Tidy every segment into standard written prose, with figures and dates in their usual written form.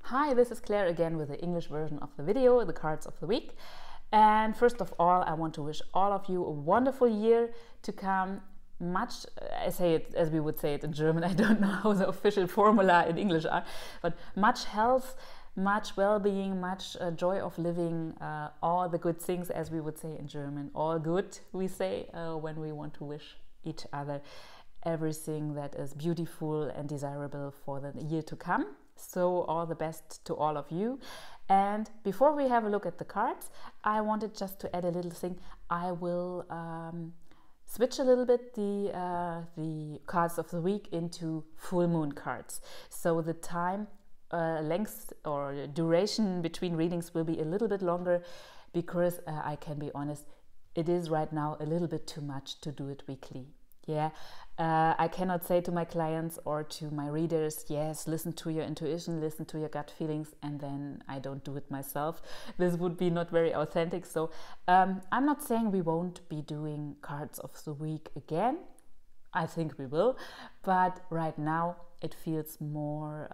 Hi, this is Claire again with the English version of the video, the cards of the week. And first of all, I want to wish all of you a wonderful year to come. Much, I say it as we would say it in German, I don't know how the official formula in English are, but much health, much well-being, much joy of living, all the good things, as we would say in German. All good, we say, when we want to wish each other everything that is beautiful and desirable for the year to come. So all the best to all of you. And before we have a look at the cards, I wanted just to add a little thing. I will switch a little bit the cards of the week into full moon cards. So the time length or duration between readings will be a little bit longer because I can be honest, it is right now a little bit too much to do it weekly. Yeah, I cannot say to my clients or to my readers, yes, listen to your intuition, listen to your gut feelings, and then I don't do it myself. This would be not very authentic. So I'm not saying we won't be doing cards of the week again. I think we will, but right now it feels more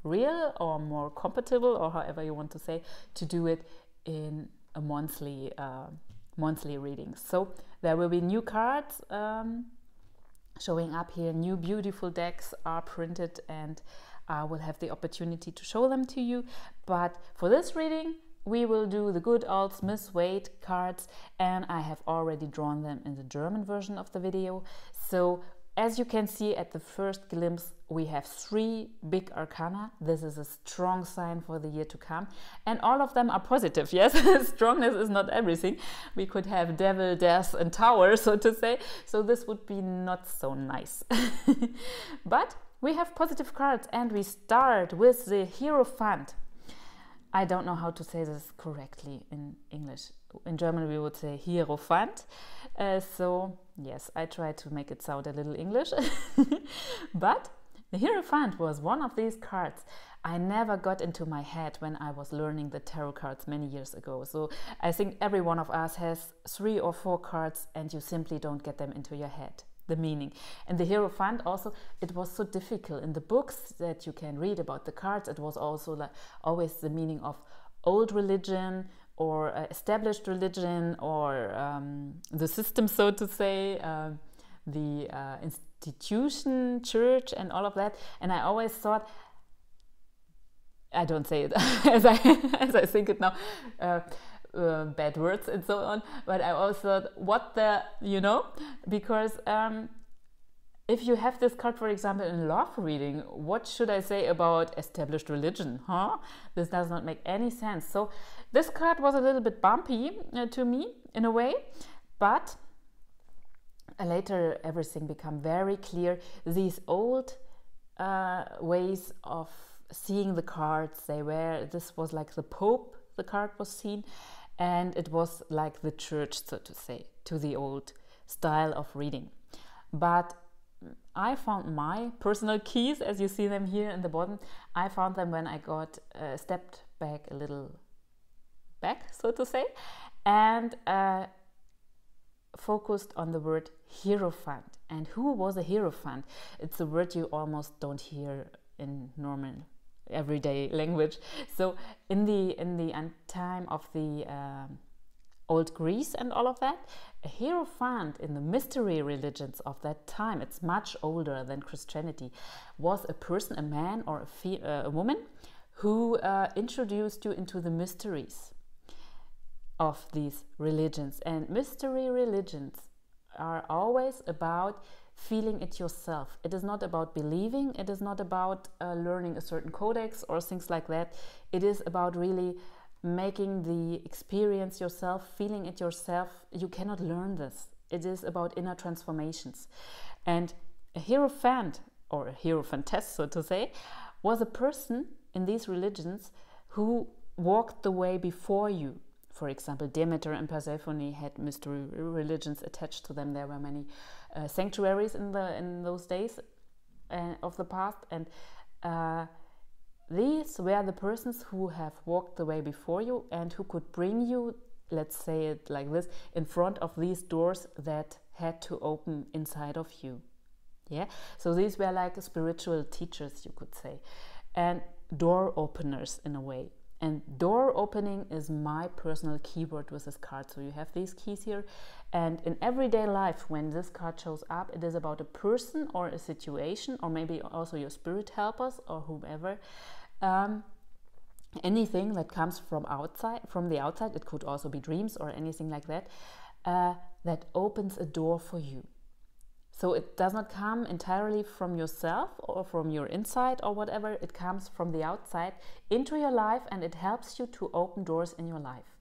real or more compatible, or however you want to say, to do it in a monthly reading. So there will be new cards showing up here. New beautiful decks are printed and I will have the opportunity to show them to you. But for this reading we will do the good old Smith-Waite cards, and I have already drawn them in the German version of the video. So as you can see at the first glimpse, we have 3 big arcana. This is a strong sign for the year to come. And all of them are positive, yes? Strongness is not everything. We could have devil, death and tower, so to say. So this would be not so nice. But we have positive cards and we start with the Hierophant. I don't know how to say this correctly in English. In German we would say Hierophant. So yes, I try to make it sound a little English. But the Hierophant was one of these cards I never got into my head when I was learning the tarot cards many years ago. So I think every one of us has 3 or 4 cards and you simply don't get them into your head, the meaning. And the Hierophant also, it was so difficult. In the books that you can read about the cards, it was also like always the meaning of old religion or established religion, or the system, so to say, the institution, church and all of that. And I always thought, I don't say it as I think it now, bad words and so on, but I always thought, what the, because if you have this card, for example, in love reading, what should I say about established religion? This does not make any sense. So this card was a little bit bumpy to me in a way, but later everything became very clear. These old ways of seeing the cards, this was like the Pope, the card was seen, and it was like the church, so to say, to the old style of reading. But I found my personal keys, as you see them here in the bottom. I found them when I got stepped back a little back, so to say, and focused on the word Hierophant. And who was a Hierophant? It's a word you almost don't hear in normal everyday language. So in the time of the old Greece and all of that, a Hierophant in the mystery religions of that time, it's much older than Christianity, was a person, a man or a woman, who introduced you into the mysteries of these religions. And mystery religions are always about feeling it yourself. It is not about believing, it is not about learning a certain codex or things like that. It is about really making the experience yourself, feeling it yourself. You cannot learn this. It is about inner transformations. And a Hierophant, or a Hierophantess, so to say, was a person in these religions who walked the way before you. For example, Demeter and Persephone had mystery religions attached to them. There were many sanctuaries in those days of the past, and these were the persons who have walked the way before you and who could bring you, let's say it like this, in front of these doors that had to open inside of you. Yeah, so these were like spiritual teachers, you could say. and door openers in a way. And door opening is my personal keyword with this card. So you have these keys here, and in everyday life, when this card shows up, it is about a person or a situation, or maybe also your spirit helpers or whomever. Anything that comes from the outside, it could also be dreams or anything like that, that opens a door for you. So it does not come entirely from yourself or from your inside or whatever. It comes from the outside into your life, and it helps you to open doors in your life.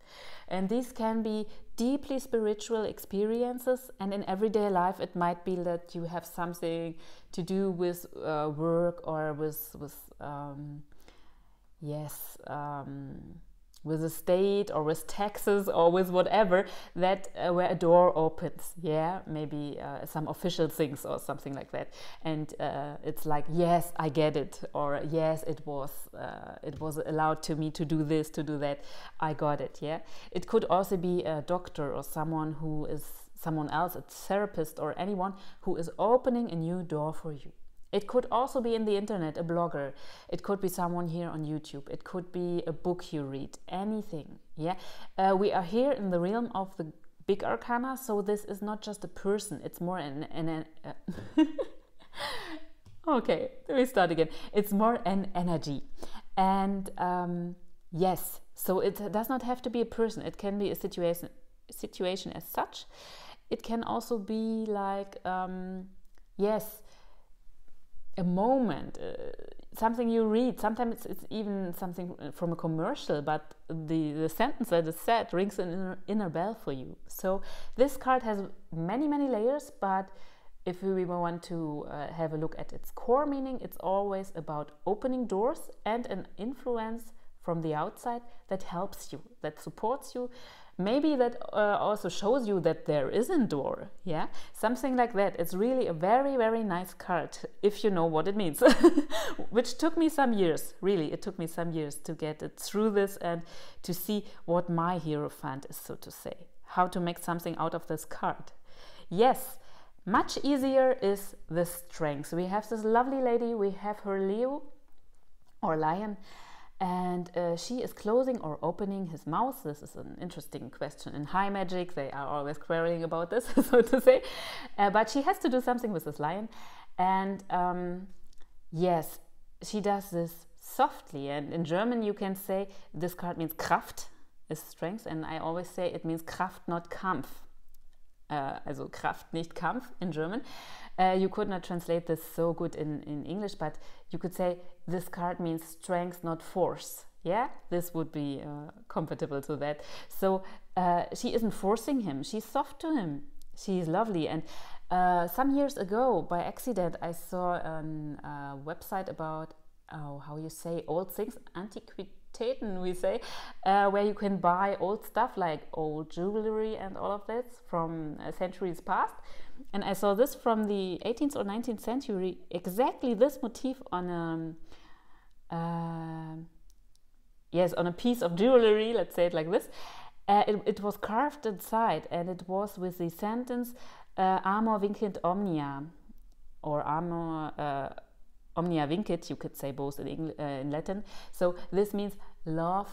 And these can be deeply spiritual experiences, and in everyday life it might be that you have something to do with work or with the state or with taxes or with whatever, that where a door opens, maybe some official things or something like that, and it's like, yes, I get it, or yes, it was allowed to me to do this, to do that, I got it. It could also be a doctor or someone else, a therapist or anyone who is opening a new door for you. It could also be in the internet, a blogger. It could be someone here on YouTube. It could be a book you read, anything. We are here in the realm of the big arcana, so this is not just a person. It's more okay, let me start again. It's more an energy. And yes, so it does not have to be a person. It can be a situation as such. It can also be like, a moment, something you read. Sometimes it's even something from a commercial, but the sentence that is said rings an inner bell for you. So this card has many, many layers, but if we want to have a look at its core meaning, it's always about opening doors and an influence from the outside that helps you, that supports you. Maybe that also shows you that there is a door, something like that. It's really a very, very nice card, if you know what it means, which took me some years, really. It took me some years to get it through this and to see what my Hierophant is, so to say, how to make something out of this card. Yes, much easier is the strength. We have this lovely lady, we have her Leo or lion, and she is closing or opening his mouth. This is an interesting question. In high magic, they are always quarreling about this, so to say. But she has to do something with this lion. And yes, she does this softly. And in German, you can say this card means Kraft, is strength. And I always say it means Kraft, not Kampf. Also Kraft, nicht Kampf in German. You could not translate this so good in English, but you could say this card means strength, not force. This would be compatible to that. So she isn't forcing him. She's soft to him. She's lovely. And some years ago, by accident, I saw a website about how you say old things, Antiquitäten, we say, where you can buy old stuff like old jewelry and all of this from centuries past. And I saw this from the 18th or 19th century, exactly this motif on a piece of jewelry, let's say it like this. It was carved inside, and it was with the sentence Amor vincit omnia, or Amor omnia vincit, you could say both in Latin. So this means love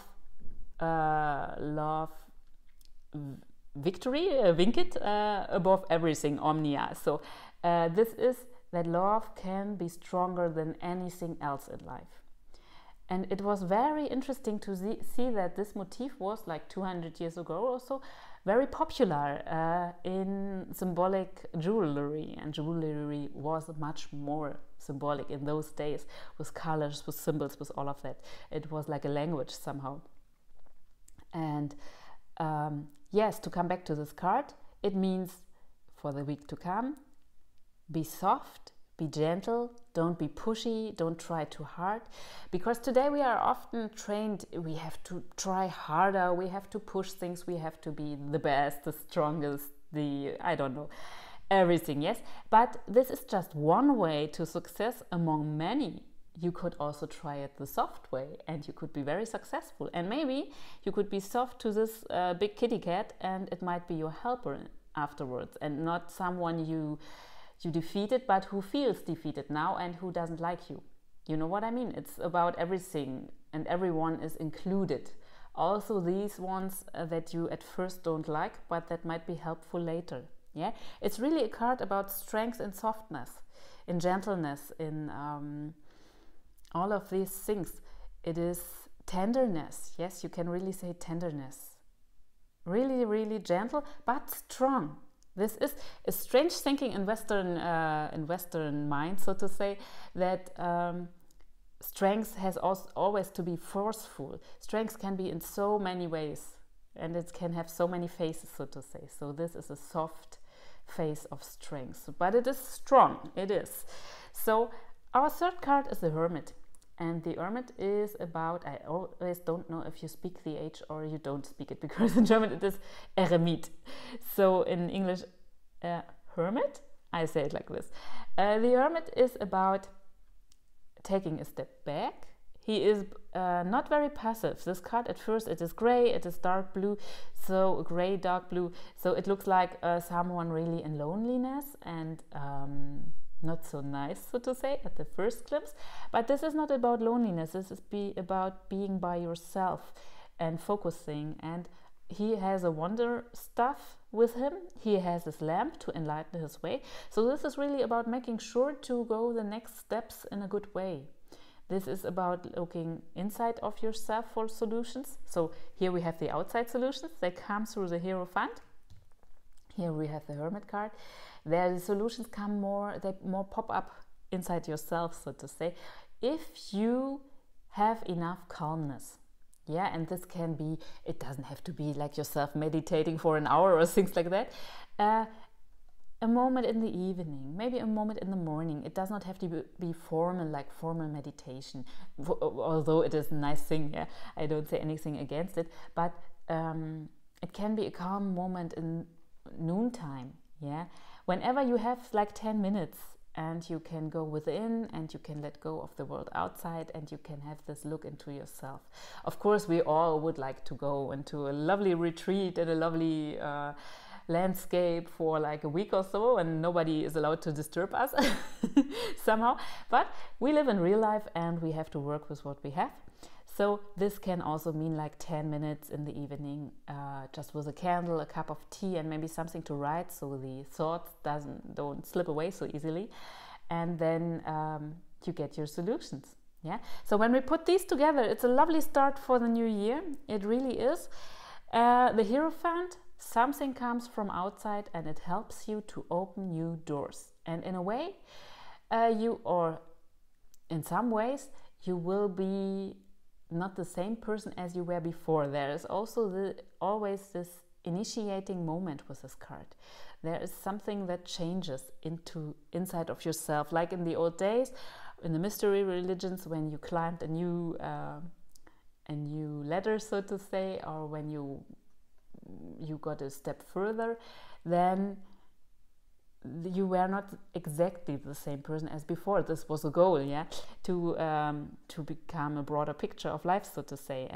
victory, vincit, above everything, omnia. So this is that love can be stronger than anything else in life. And it was very interesting to see that this motif was like 200 years ago or so very popular in symbolic jewelry. And jewelry was much more symbolic in those days, with colors, with symbols, with all of that. It was like a language somehow. And yes, to come back to this card, it means for the week to come, be soft, be gentle, don't be pushy, don't try too hard. Because today we are often trained, we have to try harder, we have to push things, we have to be the best, the strongest, I don't know, everything, yes. But this is just one way to success among many. You could also try it the soft way, and you could be very successful. And maybe you could be soft to this big kitty cat, and it might be your helper afterwards, and not someone you defeated, but who feels defeated now and who doesn't like you. You know what I mean? It's about everything, and everyone is included. Also these ones that you at first don't like, but that might be helpful later. Yeah, it's really a card about strength and softness, in gentleness, in all of these things. It is tenderness. Yes, you can really say tenderness. Really, really gentle, but strong. This is a strange thinking in Western mind, so to say, that strength has always to be forceful. Strength can be in so many ways, and it can have so many faces, so to say. So this is a soft face of strength, but it is strong. It is. So our third card is the Hermit. And the Hermit is about, I always don't know if you speak the H or you don't speak it, because in German it is Eremit. So in English, Hermit, I say it like this. The Hermit is about taking a step back. He is not very passive. This card at first, it is gray, it is dark blue, so gray, dark blue. So it looks like someone really in loneliness and not so nice, so to say, at the first glimpse. But this is not about loneliness. This is about being by yourself and focusing. And he has a wonder stuff with him. He has his lamp to enlighten his way. So this is really about making sure to go the next steps in a good way. This is about looking inside of yourself for solutions. So here we have the outside solutions. They come through the Hierophant. Here we have the Hermit card. There the solutions come they more pop up inside yourself, so to say, if you have enough calmness. Yeah, and this can be, it doesn't have to be like yourself meditating for an hour or things like that. A moment in the evening, maybe a moment in the morning. It does not have to be formal, like formal meditation, although it is a nice thing. Yeah, I don't say anything against it, but it can be a calm moment in noontime. Yeah, whenever you have like 10 minutes and you can go within and you can let go of the world outside and you can have this look into yourself. Of course, we all would like to go into a lovely retreat and a lovely landscape for like a week or so, and nobody is allowed to disturb us somehow. But we live in real life and we have to work with what we have. So this can also mean like 10 minutes in the evening, just with a candle, a cup of tea, and maybe something to write so the thoughts don't slip away so easily. And then you get your solutions. Yeah. So when we put these together, it's a lovely start for the new year. It really is. The Hierophant, something comes from outside and it helps you to open new doors. And in a way, in some ways, you will be not the same person as you were before. There is also always this initiating moment with this card. There is something that changes inside of yourself, like in the old days, in the mystery religions, when you climbed a new ladder, so to say, or when you got a step further, then you were not exactly the same person as before. This was a goal, yeah, to become a broader picture of life, so to say,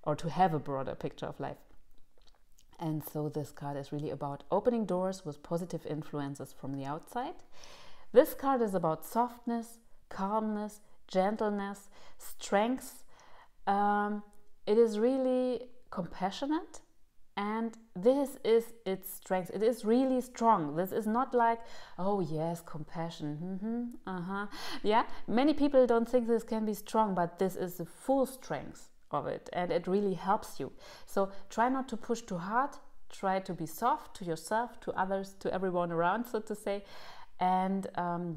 or to have a broader picture of life. And so this card is really about opening doors with positive influences from the outside. This card is about softness, calmness, gentleness, strength. It is really compassionate. And this is its strength. It is really strong. This is not like, oh yes, compassion. Yeah, many people don't think this can be strong, but this is the full strength of it, and it really helps you. So try not to push too hard. Try to be soft to yourself, to others, to everyone around, so to say. And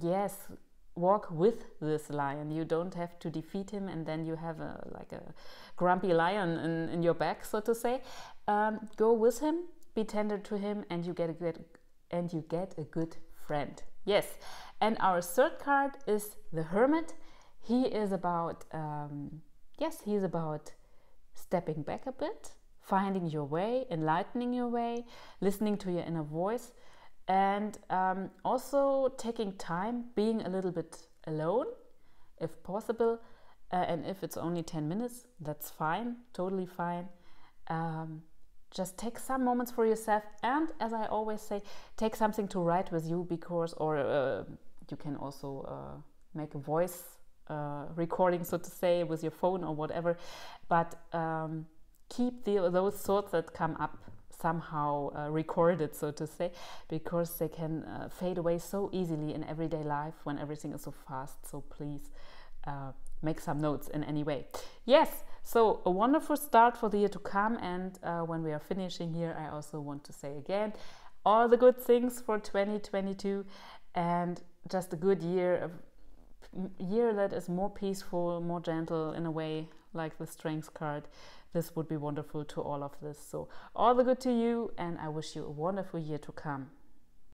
yes, walk with this lion. You don't have to defeat him, and then you have a grumpy lion in your back, so to say. Go with him, be tender to him, and you get a good friend. Yes. And our third card is the Hermit. He is about he's about stepping back a bit, finding your way, enlightening your way, listening to your inner voice, and also taking time, being a little bit alone, if possible. And if it's only 10 minutes, that's fine, totally fine. Just take some moments for yourself, and as I always say, take something to write with you, or you can also make a voice recording, so to say, with your phone or whatever, but keep those thoughts that come up somehow recorded, so to say, because they can fade away so easily in everyday life when everything is so fast. So please make some notes in any way. Yes, so a wonderful start for the year to come, and when we are finishing here, I also want to say again all the good things for 2022, and just a good year, a year that is more peaceful, more gentle in a way, like the Strength card. This would be wonderful to all of this. So all the good to you, and I wish you a wonderful year to come.